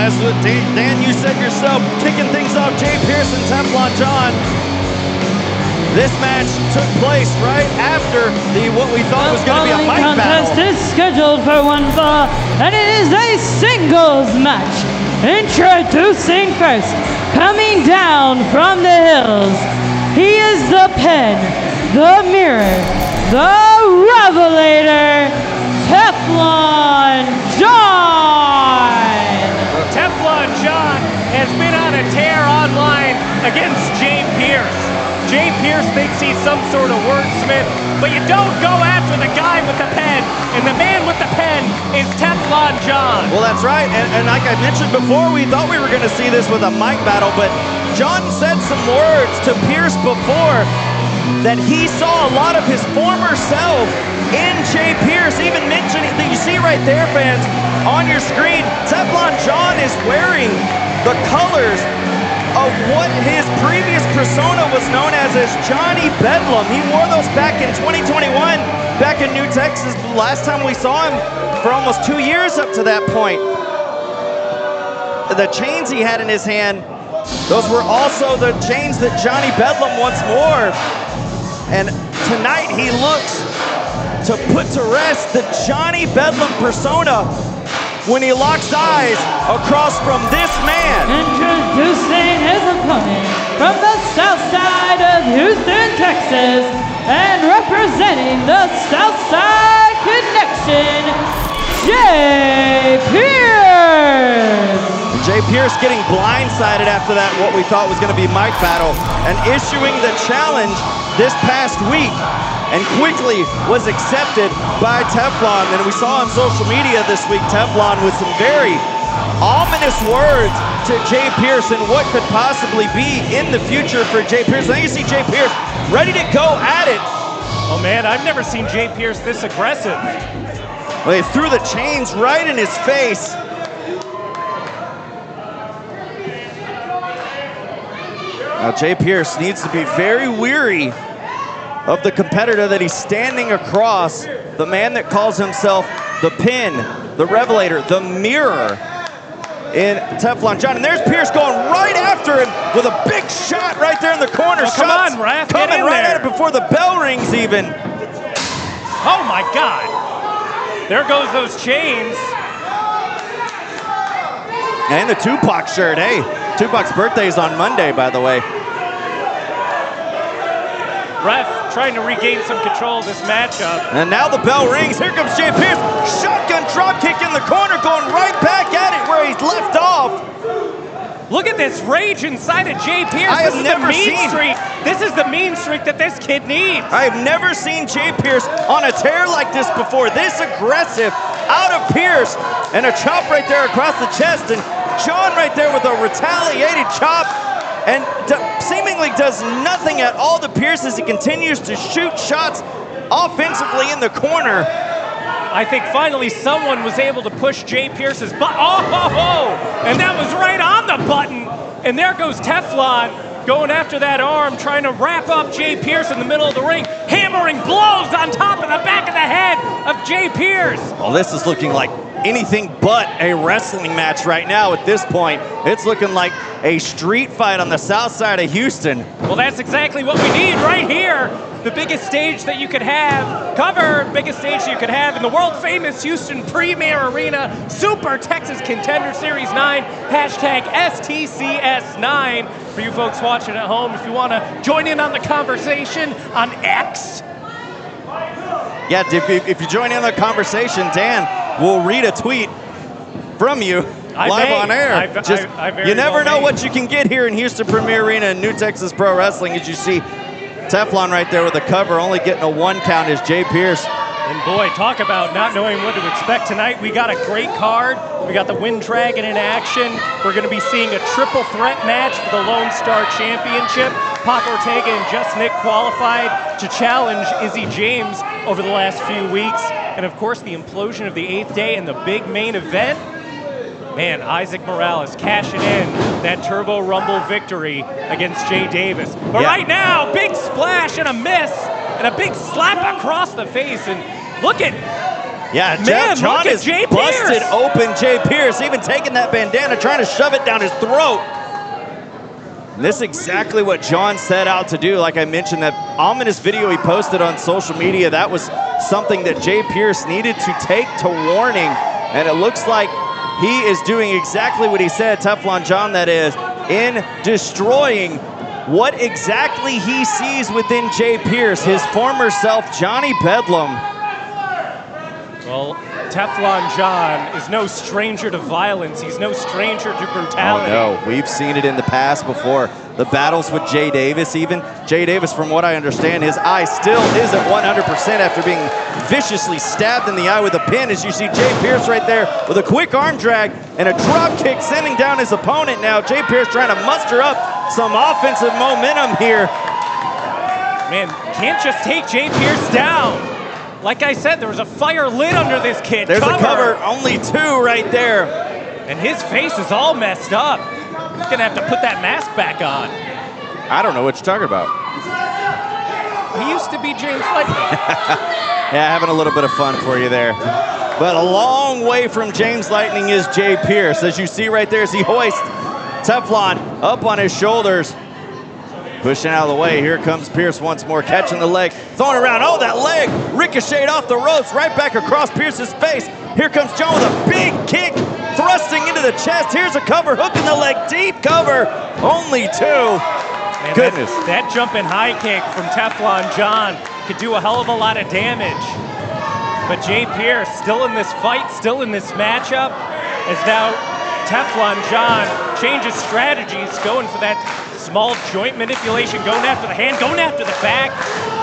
as with Dan, you said yourself, kicking things off, Jay Pierce and Teflon John. This match took place right after what we thought was going to be a mic battle. The contest is scheduled for one fall, and it is a singles match. Introducing first, coming down from the hills, he is the pen, the mirror, the revelator, Teflon John. Teflon John has been on a tear online against Jay Pierce. Jay Pierce thinks he's some sort of wordsmith, but you don't go after the guy with the pen, and the man with the pen is Teflon John. Well, that's right, and like I mentioned before, we thought we were going to see this with a mic battle, but John said some words to Pierce before that he saw a lot of his former self in Jay Pierce, even mentioning that you see right there, fans, on your screen, Teflon John is wearing the colors of what his previous persona was known as Johnny Bedlam. He wore those back in 2021, back in New Texas, the last time we saw him for almost 2 years up to that point. The chains he had in his hand, those were also the chains that Johnny Bedlam once wore. And tonight he looks to put to rest the Johnny Bedlam persona when he locks eyes across from this man. Introducing his opponent from the south side of Houston, Texas, and representing the Southside Connection, Jay Pierce. Jay Pierce getting blindsided after that, what we thought was going to be mic battle, and issuing the challenge this past week, and quickly was accepted by Teflon. And we saw on social media this week Teflon with some very ominous words to Jay Pierce and what could possibly be in the future for Jay Pierce. Now you see Jay Pierce ready to go at it. Oh man, I've never seen Jay Pierce this aggressive. Well, he threw the chains right in his face. Now Jay Pierce needs to be very weary of the competitor that he's standing across, the man that calls himself the Pin, the Revelator, the Mirror in Teflon John. And there's Pierce going right after him with a big shot right there in the corner. Oh, come on, ref, coming right at it before the bell rings even. Oh my God. There goes those chains. And the Tupac shirt, hey. Tupac's birthday is on Monday, by the way. Ref trying to regain some control of this matchup. And now the bell rings. Here comes Jay Pierce. Shotgun drop kick in the corner, going right back at it where he's left off. Look at this rage inside of Jay Pierce. I have never seen streak. This is the mean streak that this kid needs. I have never seen Jay Pierce on a tear like this before. This aggressive out of Pierce, and a chop right there across the chest, and John right there with a retaliated chop, and seemingly does nothing at all to Pierce as he continues to shoot shots offensively in the corner. I think finally someone was able to push Jay Pierce's button. Oh, and that was right on the button. And there goes Teflon going after that arm, trying to wrap up Jay Pierce in the middle of the ring, hammering blows on top of the back of the head of Jay Pierce. Well, this is looking like anything but a wrestling match right now at this point. It's looking like a street fight on the south side of Houston. Well, that's exactly what we need right here. The biggest stage that you could have, biggest stage you could have in the world-famous Houston Premier Arena, Super Texas Contender Series 9, hashtag STCS9. For you folks watching at home, if you want to join in on the conversation on X. Yeah, if you join in the conversation, Dan will read a tweet from you live on air. You never know what you can get here in Houston Premier Arena and New Texas Pro Wrestling. As you see Teflon right there with the cover, only getting a 1 count is Jay Pierce. And boy, talk about not knowing what to expect tonight. We got a great card. We got the Wind Dragon in action. We're going to be seeing a triple threat match for the Lone Star Championship. Pac Ortega and Just Nick qualified to challenge Izzy James over the last few weeks. And of course, the implosion of the 8th day and the big main event. Man, Isaac Morales cashing in that Turbo Rumble victory against Jay Davis. But right now, big splash and a miss, and a big slap across the face. And look at Yeah, Man, John look at is Jay busted Pierce. open Jay Pierce, even taking that bandana, trying to shove it down his throat. And this is exactly what John set out to do. Like I mentioned, that ominous video he posted on social media, that was something that Jay Pierce needed to take to warning. And it looks like he is doing exactly what he said, Teflon John that is, in destroying what exactly he sees within Jay Pierce, his former self, Johnny Bedlam. Well, Teflon John is no stranger to violence. He's no stranger to brutality. Oh no, we've seen it in the past before. The battles with Jay Davis even. Jay Davis, from what I understand, his eye still is at 100% after being viciously stabbed in the eye with a pin. As you see Jay Pierce right there with a quick arm drag and a drop kick sending down his opponent now. Jay Pierce trying to muster up some offensive momentum here. Man, can't just take Jay Pierce down. Like I said, there was a fire lit under this kid. There's a cover, only 2 right there. And his face is all messed up. He's gonna have to put that mask back on. I don't know what you're talking about. He used to be James Lightning. Yeah, having a little bit of fun for you there. But a long way from James Lightning is Jay Pierce. As you see right there as he hoists Teflon up on his shoulders. Pushing out of the way, here comes Pierce once more, catching the leg, throwing around. Oh, that leg ricocheted off the ropes, right back across Pierce's face. Here comes John with a big kick, thrusting into the chest. Here's a cover, hooking the leg, deep cover, only 2. Man, Goodness. That jumping high kick from Teflon John could do a hell of a lot of damage. But Jay Pierce still in this fight, still in this matchup, as now Teflon John changes strategies, going for that small joint manipulation, going after the hand, going after the back.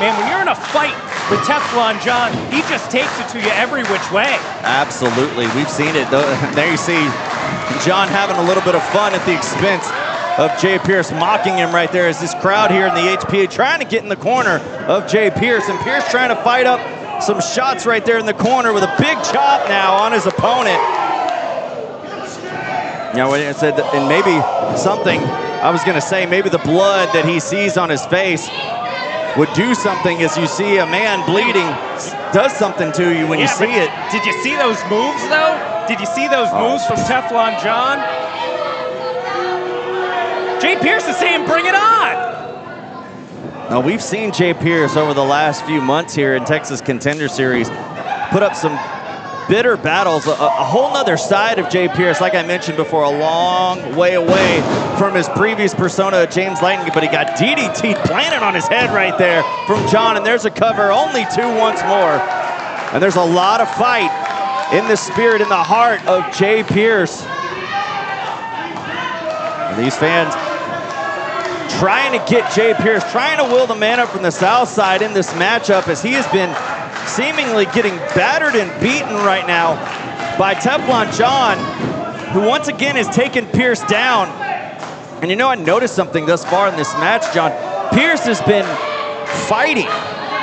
Man, when you're in a fight with Teflon John, he just takes it to you every which way. Absolutely, we've seen it. There you see John having a little bit of fun at the expense of Jay Pierce, mocking him right there as this crowd here in the HPA trying to get in the corner of Jay Pierce, and Pierce trying to fight up some shots right there in the corner with a big chop now on his opponent. You know, I said, and maybe something, I was going to say, maybe the blood that he sees on his face would do something. As you see a man bleeding, does something to you when you see it. Did you see those moves, though? Did you see those moves from Teflon John? Jay Pierce is saying, bring it on. Now, we've seen Jay Pierce over the last few months here in Texas Contender Series put up some bitter battles, a whole nother side of Jay Pierce, like I mentioned before, a long way away from his previous persona, James Lightning, but he got DDT planted on his head right there from John, and there's a cover, only 2 once more. And there's a lot of fight in the spirit, in the heart of Jay Pierce. And these fans trying to get Jay Pierce, trying to will the man up from the south side in this matchup, as he has been seemingly getting battered and beaten right now by Teflon John, who once again has taken Pierce down. And you know, I noticed something thus far in this match, John. Pierce has been fighting,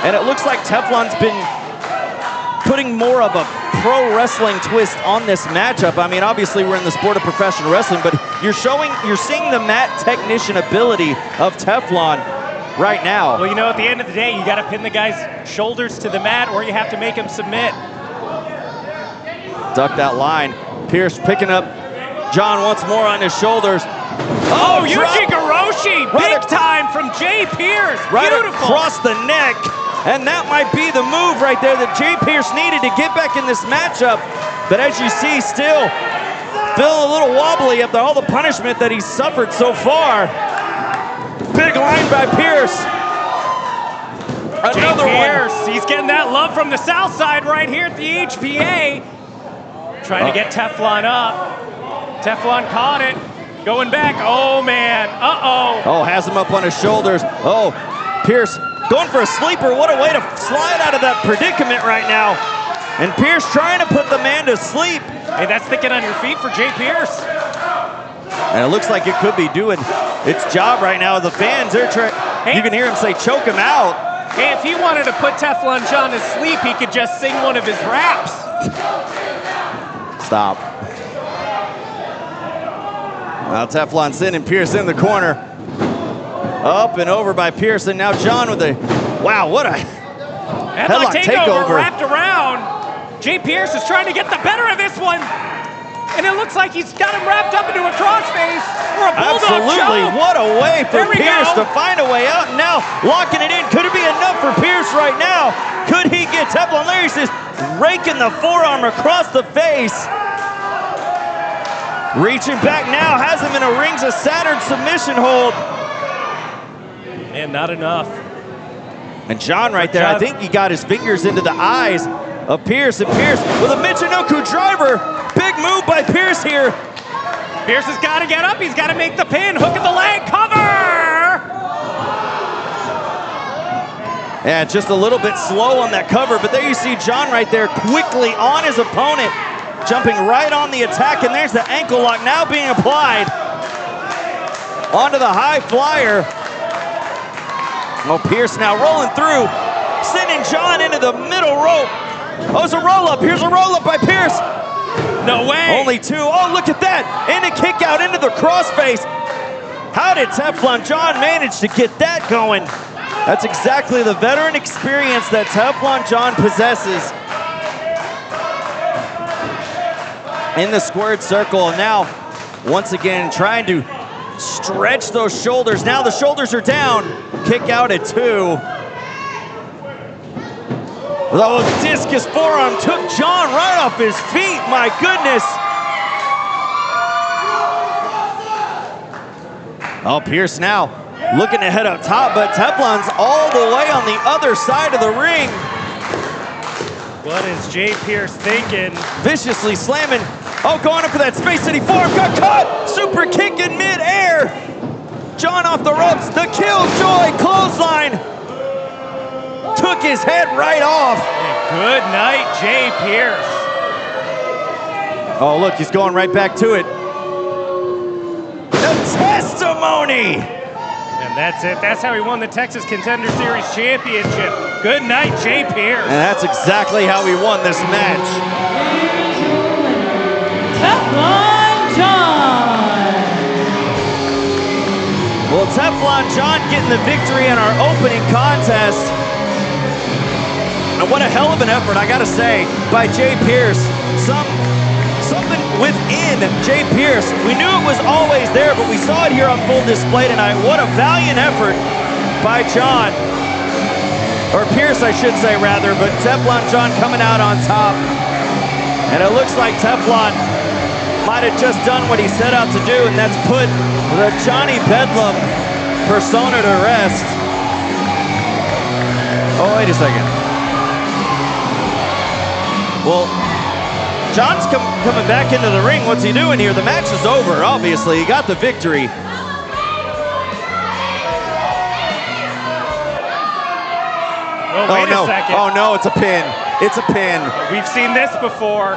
and it looks like Teflon's been putting more of a pro wrestling twist on this matchup. I mean, obviously we're in the sport of professional wrestling, but you're seeing the mat technician ability of Teflon right now. Well, you know, at the end of the day, you got to pin the guy's shoulders to the mat, or you have to make him submit. Duck that line. Pierce picking up John once more on his shoulders. Oh, Ujigaroshi, big time from Jay Pierce. Right Beautiful. across the neck. And that might be the move right there that Jay Pierce needed to get back in this matchup. But as you see, still feeling a little wobbly after all the punishment that he's suffered so far. Big line by Pierce. Another Pierce, one. he's getting that love from the south side right here at the HPA. Trying to get Teflon up. Teflon caught it. Going back. Oh, man. Uh-oh. Oh, has him up on his shoulders. Oh, Pierce going for a sleeper. What a way to slide out of that predicament right now. And Pierce trying to put the man to sleep. Hey, that's thinking on your feet for Jay Pierce. And it looks like it could be doing its job right now. The fans, you can hear him say, choke him out. Hey, if he wanted to put Teflon John to sleep, he could just sing one of his raps. Stop. Now Teflon sending Pierce in the corner. Up and over by Pearson. Now John with a, wow, what a headlock takeover wrapped around. Jay Pierce is trying to get the better of this one. And it looks like he's got him wrapped up into a crossface or a bulldog Absolutely. choke. What a way for There we Pierce go. to find a way out. And now locking it in. Could it be enough for Pierce right now? Could he get Teflon? Larry's just raking the forearm across the face. Reaching back now, has him in a Rings of Saturn submission hold. And not enough. And John right there, I think he got his fingers into the eyes of Pierce. And Pierce with a Michinoku driver. Big move by Pierce here. Pierce has got to get up. He's got to make the pin. Hook in the leg. Cover! Yeah, just a little bit slow on that cover. But there you see John right there quickly on his opponent. Jumping right on the attack. And there's the ankle lock now being applied. Onto the high flyer. Oh, Pierce now rolling through. Sending John into the middle rope. Oh, it's a roll-up. Here's a roll-up by Pierce. No way. Only two. Oh, look at that. And a kick out into the crossface. How did Teflon John manage to get that going? That's exactly the veteran experience that Teflon John possesses. In the squared circle. And now, once again, trying to stretch those shoulders. Now the shoulders are down. Kick out at 2. The discus forearm took John right off his feet. My goodness. Oh, Pierce now looking to head up top, but Teflon's all the way on the other side of the ring. What is Jay Pierce thinking? Viciously slamming. Oh, going up for that Space City forearm. Got caught. Super kick in midair. John off the ropes. The Killjoy clothesline. Took his head right off. Good night, Jay Pierce. Oh, look, he's going right back to it. The testimony. And that's it. That's how he won the Texas Contender Series championship. Good night, Jay Pierce. And that's exactly how he won this match. Teflon John. Well, Teflon John getting the victory in our opening contest. And what a hell of an effort, I gotta say, by Jay Pierce. Something within Jay Pierce. We knew it was always there, but we saw it here on full display tonight. What a valiant effort by John. Or Pierce, I should say, rather, but Teflon John coming out on top. And it looks like Teflon might have just done what he set out to do, and that's put the Johnny Bedlam persona to rest. Oh, wait a second. Well, John's coming back into the ring. What's he doing here? The match is over, obviously. He got the victory. Oh, wait a second. Oh, no, it's a pin. It's a pin. We've seen this before.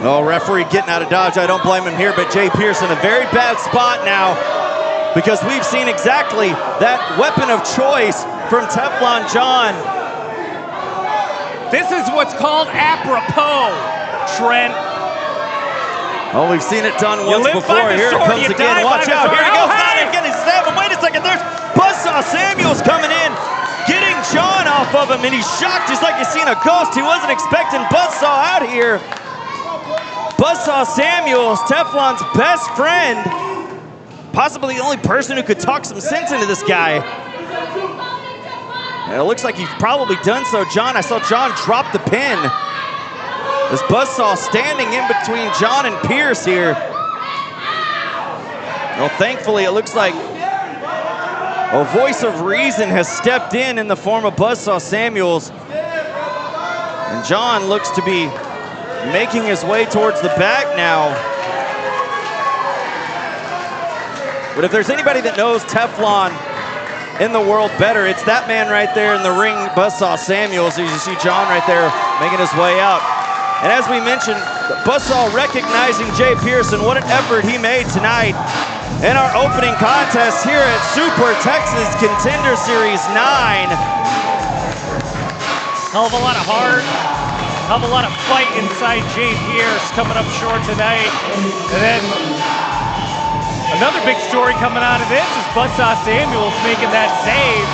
Oh, referee getting out of dodge. I don't blame him here, but Jay Pierce in a very bad spot now because we've seen exactly that weapon of choice from Teflon John. This is what's called apropos, Trent. Oh, we've seen it done once live by before. the Here it sword, comes you again. die Watch by the out. sword. Here he Oh, goes. hey! Not getting stabbed. Wait a second. There's Buzzsaw Samuels coming in, getting John off of him, and he's shocked just like he's seen a ghost. He wasn't expecting Buzzsaw out here. Buzzsaw Samuels, Teflon's best friend, possibly the only person who could talk some sense into this guy. And it looks like he's probably done so. John, I saw John drop the pin. This Buzzsaw standing in between John and Pierce here. Well, thankfully, it looks like a voice of reason has stepped in the form of Buzzsaw Samuels. And John looks to be making his way towards the back now. But if there's anybody that knows Teflon in the world better, it's that man right there in the ring, Buzzsaw Samuels. As you see John right there making his way out. And as we mentioned, Buzzsaw recognizing Jay Pierce, and what an effort he made tonight in our opening contest here at Super Texas Contender Series 9. Hell of a lot of heart. Hell of a lot of fight inside Jay Pierce coming up short tonight. And then another big story coming out of this is Buzzsaw Samuels making that save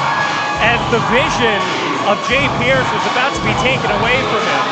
as the vision of Jay Pierce was about to be taken away from him.